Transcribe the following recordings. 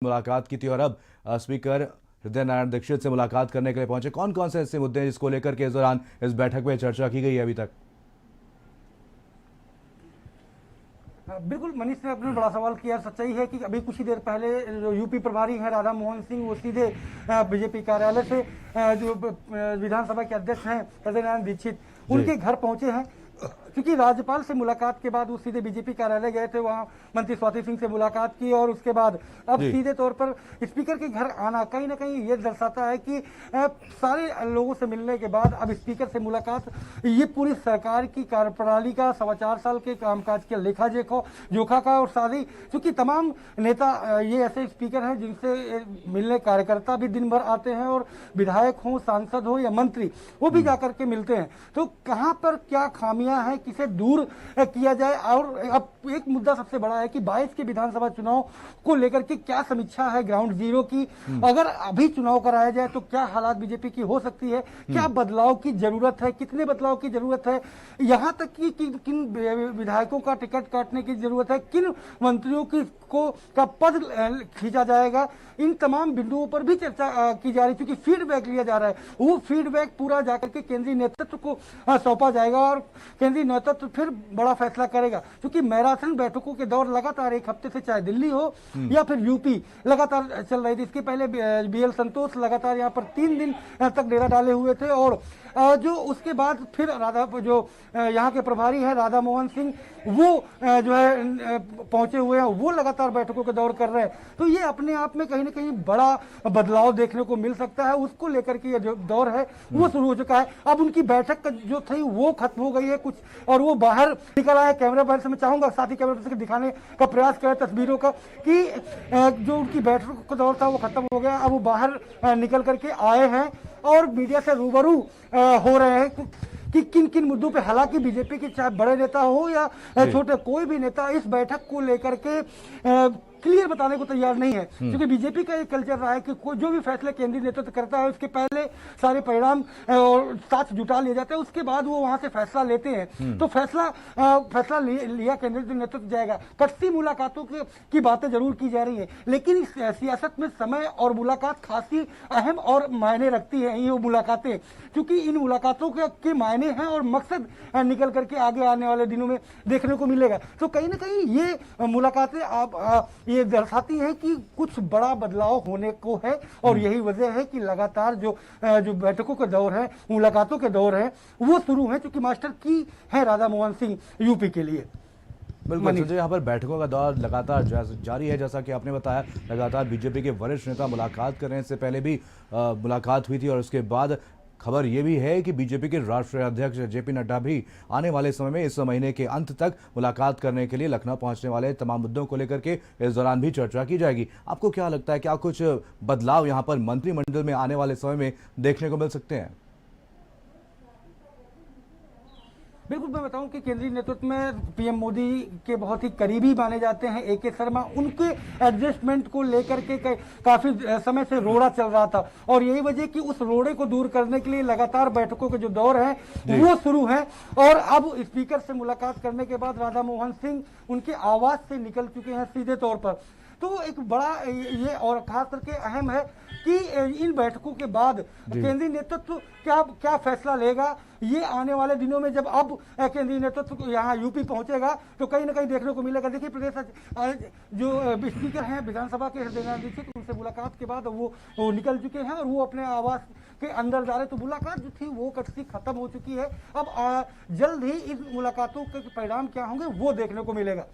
मुलाकात की थी और अब स्पीकर हृदय नारायण दीक्षित से मुलाकात करने के लिए पहुंचे। कौन कौन से ऐसे मुद्दे हैं जिसको लेकर के इस दौरान इस बैठक में चर्चा की गई है अभी तक? बिल्कुल, मनीष ने अपने बड़ा सवाल किया। सच्चाई है कि अभी कुछ ही देर पहले जो यूपी प्रभारी हैं राधा मोहन सिंह, वो सीधे बीजेपी कार्यालय से जो विधानसभा के अध्यक्ष हैं हृदय नारायण दीक्षित, उनके घर पहुंचे हैं। क्योंकि राज्यपाल से मुलाकात के बाद वो सीधे बीजेपी कार्यालय गए थे, वहां मंत्री स्वाति सिंह से मुलाकात की और उसके बाद अब सीधे तौर पर स्पीकर के घर आना कहीं ना कहीं ये दर्शाता है कि सारे लोगों से मिलने के बाद अब स्पीकर से मुलाकात, ये पूरी सरकार की कार्यप्रणाली का 4.25 साल के कामकाज के लेखा जोखा का और साथ ही क्योंकि तमाम नेता ये ऐसे स्पीकर हैं जिनसे मिलने कार्यकर्ता भी दिन भर आते हैं और विधायक हो, सांसद हो या मंत्री, वो भी जाकर के मिलते हैं। तो कहाँ पर क्या खामियां हैं, किसे दूर किया जाए। और अब एक मुद्दा सबसे बड़ा है कि 22 के विधानसभा चुनाव को लेकर के क्या समीक्षा है ग्राउंड जीरो की। अगर अभी चुनाव कराया जाए तो क्या हालात बीजेपी की हो सकती है, क्या बदलाव की जरूरत है, कितने बदलाव की जरूरत है, यहाँ तक कि किन विधायकों का टिकट काटने की जरूरत है, किन मंत्रियों का पद खींचा जाएगा, इन तमाम बिंदुओं पर भी चर्चा की जा रही है। क्योंकि फीडबैक लिया जा रहा है, वो फीडबैक पूरा जाकर के केंद्रीय नेतृत्व को सौंपा जाएगा और केंद्रीय नेतृत्व फिर बड़ा फैसला करेगा। क्योंकि मैराथन बैठकों के दौर लगातार एक हफ्ते से चाहे दिल्ली हो या फिर यूपी लगातार चल रही थी। इसके पहले बीएल संतोष लगातार यहाँ पर 3 दिन तक डेरा डाले हुए थे और जो उसके बाद फिर यहाँ के प्रभारी है राधा मोहन सिंह, वो जो है पहुंचे हुए हैं, वो लगातार बैठकों के दौर कर रहे हैं। तो ये अपने आप में कहीं ना कहीं बड़ा बदलाव देखने को मिल सकता है। उसको लेकर के ये जो दौर है वो शुरू हो चुका है। अब उनकी बैठक जो थी वो खत्म हो गई है कुछ और वो बाहर निकल आए। कैमरा पर्सन से मैं चाहूंगा साथी कैमरा पर्सन से दिखाने का प्रयास करें तस्वीरों का कि जो उनकी बैठक का दौर था वो खत्म हो गया। अब वो बाहर निकल करके आए हैं और मीडिया से रूबरू हो रहे हैं कि किन किन मुद्दों पे, हालांकि बीजेपी के चाहे बड़े नेता हो या छोटे, कोई भी नेता इस बैठक को लेकर के क्लियर बताने को तैयार नहीं है। क्योंकि बीजेपी का एक कल्चर रहा है कि कोई जो भी फैसले केंद्रीय नेतृत्व करता है उसके पहले सारे परिणाम और साथ जुटा लिए जाते हैं, उसके बाद वो वहां से फैसला लेते हैं। तो फैसला लिया केंद्रीय नेतृत्व जाएगा। कट्सी मुलाकातों की बातें जरूर की जा रही है, लेकिन इस सियासत में समय और मुलाकात खासी अहम और मायने रखती है ये मुलाकातें, क्योंकि इन मुलाकातों के मायने हैं और मकसद निकल करके आगे आने वाले दिनों में देखने को मिलेगा। तो कहीं ना कहीं ये मुलाकातें ये दर्शाती है कि कुछ बड़ा बदलाव होने को है और यही वजह है कि लगातार जो बैठकों के दौर है, मुलाकातों के दौर है, वो शुरू है, क्योंकि मास्टर की है राधा मोहन सिंह यूपी के लिए। बिल्कुल, तो यहाँ पर बैठकों का दौर लगातार जारी है। जैसा कि आपने बताया, लगातार बीजेपी के वरिष्ठ नेता मुलाकात कर रहे हैं। इससे पहले भी मुलाकात हुई थी और उसके बाद खबर यह भी है कि बीजेपी के राष्ट्रीय अध्यक्ष जेपी नड्डा भी आने वाले समय में इस महीने के अंत तक मुलाकात करने के लिए लखनऊ पहुंचने वाले तमाम मुद्दों को लेकर के इस दौरान भी चर्चा की जाएगी। आपको क्या लगता है, क्या कुछ बदलाव यहां पर मंत्रिमंडल में आने वाले समय में देखने को मिल सकते हैं? बिल्कुल, मैं बताऊं कि केंद्रीय नेतृत्व में पीएम मोदी के बहुत ही करीबी माने जाते हैं एके शर्मा। उनके एडजस्टमेंट को लेकर के काफी समय से रोड़ा चल रहा था और यही वजह कि उस रोड़े को दूर करने के लिए लगातार बैठकों के जो दौर है वो शुरू है। और अब स्पीकर से मुलाकात करने के बाद राधा मोहन सिंह उनके आवास से निकल चुके हैं सीधे तौर पर। तो एक बड़ा ये और खास करके अहम है कि इन बैठकों के बाद केंद्रीय नेतृत्व क्या फैसला लेगा, ये आने वाले दिनों में जब अब केंद्रीय नेतृत्व यहाँ यूपी पहुंचेगा तो कहीं ना कहीं देखने को मिलेगा। देखिए, प्रदेश जो स्पीकर हैं विधानसभा के हृदय नारायण दीक्षित, उनसे मुलाकात के बाद वो निकल चुके हैं और वो अपने आवास के अंदर जा रहे। तो मुलाकात जो थी वो कटसी खत्म हो चुकी है। अब जल्द ही इन मुलाकातों के परिणाम क्या होंगे वो देखने को मिलेगा।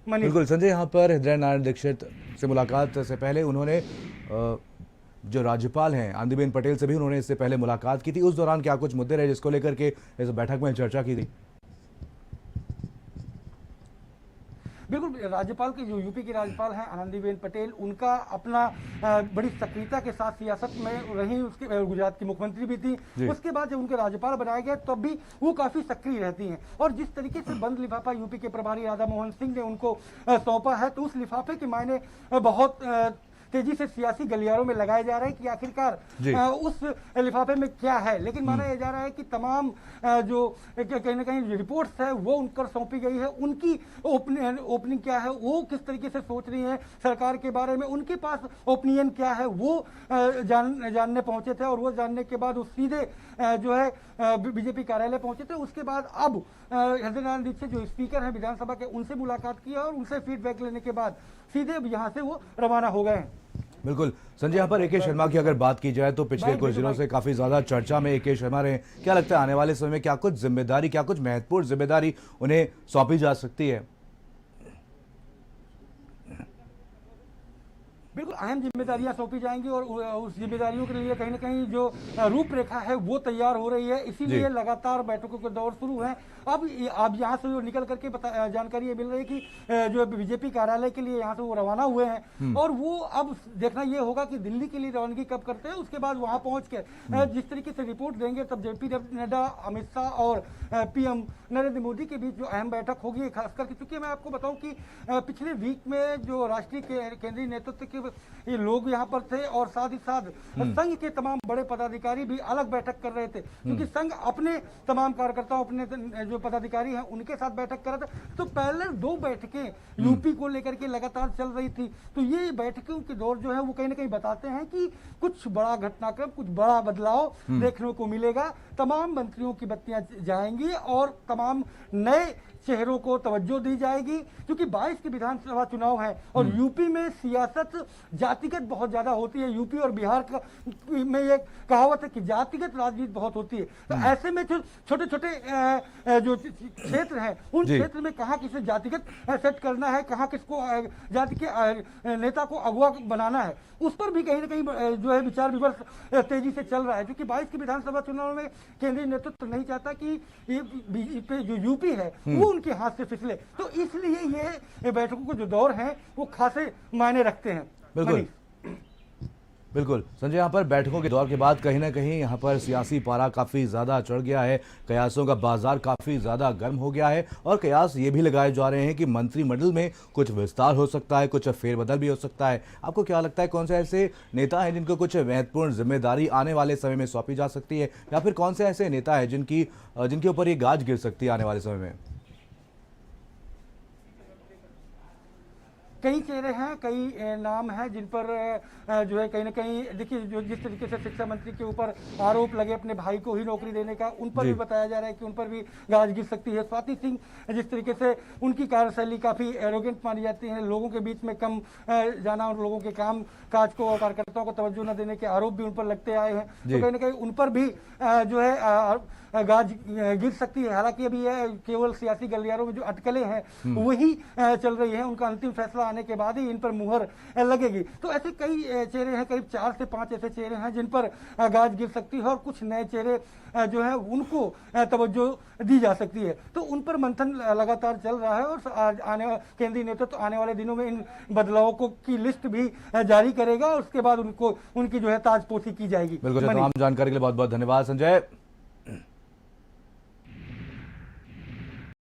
बिल्कुल संजय, यहाँ पर हृदय नारायण दीक्षित से मुलाकात से पहले उन्होंने जो राज्यपाल हैं आनंदीबेन पटेल से भी उन्होंने इससे पहले मुलाकात की थी। उस दौरान क्या कुछ मुद्दे रहे जिसको लेकर के इस बैठक में चर्चा की थी? बिल्कुल, राज्यपाल के जो यूपी के राज्यपाल हैं आनंदीबेन पटेल, उनका अपना बड़ी सक्रियता के साथ सियासत में रही। उसके गुजरात की मुख्यमंत्री भी थी। उसके बाद जब उनके राज्यपाल बनाए गए तब भी वो काफी सक्रिय रहती हैं। और जिस तरीके से बंद लिफाफा यूपी के प्रभारी राधा मोहन सिंह ने उनको सौंपा है, तो उस लिफाफे के मायने बहुत तेजी से सियासी गलियारों में लगाए जा रहे हैं कि आखिरकार जी। उस लिफाफे में क्या है। लेकिन माना यह जा रहा है कि तमाम जो कहीं ना कहीं रिपोर्ट्स है वो उनकर सौंपी गई है, उनकी ओपनिंग क्या है, वो किस तरीके से सोच रही है सरकार के बारे में, उनके पास ओपिनियन क्या है, वो जानने पहुंचे थे। और वो जानने के बाद वो सीधे जो है बीजेपी कार्यालय पहुंचे थे। उसके बाद अब हृदय नारायण दीक्षित जो स्पीकर हैं विधानसभा के, उनसे मुलाकात की और उनसे फीडबैक लेने के बाद सीधे अब यहाँ से वो रवाना हो गए हैं। बिल्कुल संजय, यहाँ पर ए.के. शर्मा की अगर बात की जाए तो पिछले कुछ दिनों से काफी ज्यादा चर्चा में ए.के. शर्मा रहे। क्या लगता है आने वाले समय में क्या कुछ जिम्मेदारी, क्या कुछ महत्वपूर्ण जिम्मेदारी उन्हें सौंपी जा सकती है? बिल्कुल अहम जिम्मेदारियां सौंपी जाएंगी और उस जिम्मेदारियों के लिए कहीं ना कहीं जो रूपरेखा है वो तैयार हो रही है। इसीलिए लगातार बैठकों के दौर शुरू है। अब यहाँ से जो निकल करके जानकारी ये मिल रही है कि जो बीजेपी कार्यालय के लिए यहाँ से वो रवाना हुए हैं और वो अब देखना ये होगा कि दिल्ली के लिए रवानगी कब करते हैं। उसके बाद वहाँ पहुँच के जिस तरीके से रिपोर्ट देंगे तब जेपी नड्डा, अमित शाह और पीएम नरेंद्र मोदी के बीच जो अहम बैठक होगी, खासकर चूंकि मैं आपको बताऊं कि पिछले वीक में जो राष्ट्रीय केंद्रीय नेतृत्व के ये लोग यहाँ पर थे और साथ ही साथ संघ के तमाम बड़े पदाधिकारी भी अलग बैठक कर रहे थे, क्योंकि संघ अपने तमाम कार्यकर्ताओं, अपने जो पदाधिकारी हैं उनके साथ बैठक कर रहा था। तो पहले 2 बैठकें यूपी को लेकर के लगातार चल रही थी। तो ये बैठकों के दौर जो है वो कहीं ना कहीं बताते हैं कि कुछ बड़ा घटनाक्रम, कुछ बड़ा बदलाव देखने को मिलेगा। तमाम मंत्रियों की बत्तियां जाएंगी और तमाम नए चेहरों को तवज्जो दी जाएगी, क्योंकि 22 के विधानसभा चुनाव है और यूपी में सियासत जातिगत बहुत ज्यादा होती है। यूपी और बिहार में ये कहावत है कि जातिगत राजनीति बहुत होती है। तो ऐसे में छोटे छोटे जो क्षेत्र हैं उन क्षेत्र में कहाँ किसे जातिगत सेट करना है, कहाँ किसको जाति के नेता को अगुवा बनाना है, उस पर भी कहीं ना कहीं जो है विचार विमर्श तेजी से चल रहा है। क्योंकि 22 के विधानसभा चुनाव में केंद्रीय नेतृत्व नहीं चाहता कि ये जो यूपी है वो उनके हाथ से फिसले। तो इसलिए ये बैठकों के जो दौर हैं वो खासे मायने रखते हैं। बिल्कुल बिल्कुल संजय, यहाँ पर बैठकों के दौर के बाद कहीं ना कहीं यहाँ पर सियासी पारा काफ़ी ज़्यादा चढ़ गया है, कयासों का बाजार काफ़ी ज़्यादा गर्म हो गया है और कयास ये भी लगाए जा रहे हैं कि मंत्रिमंडल में कुछ विस्तार हो सकता है, कुछ फेरबदल भी हो सकता है। आपको क्या लगता है कौन से ऐसे नेता हैं जिनको कुछ महत्वपूर्ण जिम्मेदारी आने वाले समय में सौंपी जा सकती है, या फिर कौन से ऐसे नेता है जिनके ऊपर ये गाज गिर सकती है आने वाले समय में? कई चेहरे हैं, कई नाम हैं जिन पर जो है कहीं ना कहीं देखिए जो जिस तरीके से शिक्षा मंत्री के ऊपर आरोप लगे अपने भाई को ही नौकरी देने का, उन पर भी बताया जा रहा है कि उन पर भी गाज गिर सकती है। स्वाति सिंह जिस तरीके से उनकी कार्यशैली काफ़ी एरोगेंट मानी जाती है, लोगों के बीच में कम जाना और लोगों के काम काज को और कार्यकर्ताओं को तवज्जो न देने के आरोप भी उन पर लगते आए हैं। तो कहीं ना कहीं उन पर भी जो है गाज गिर सकती है। हालांकि अभी यह केवल सियासी गलियारों में जो अटकलें हैं वही चल रही है, उनका अंतिम फैसला आने के बाद ही इन पर मुहर लगेगी। तो ऐसे कई चेहरे हैं, करीब 4 से 5 ऐसे चेहरे हैं जिन पर गाज गिर सकती है और कुछ नए चेहरे जो है उनको तवज्जो दी जा सकती है। तो उन पर मंथन लगातार चल रहा है और केंद्रीय नेतृत्व आने वाले दिनों में इन बदलावों को की लिस्ट भी जारी करेगा और उसके बाद उनको उनकी जो है ताजपोशी की जाएगी। बिल्कुल, तमाम जानकारी के लिए बहुत बहुत धन्यवाद संजय।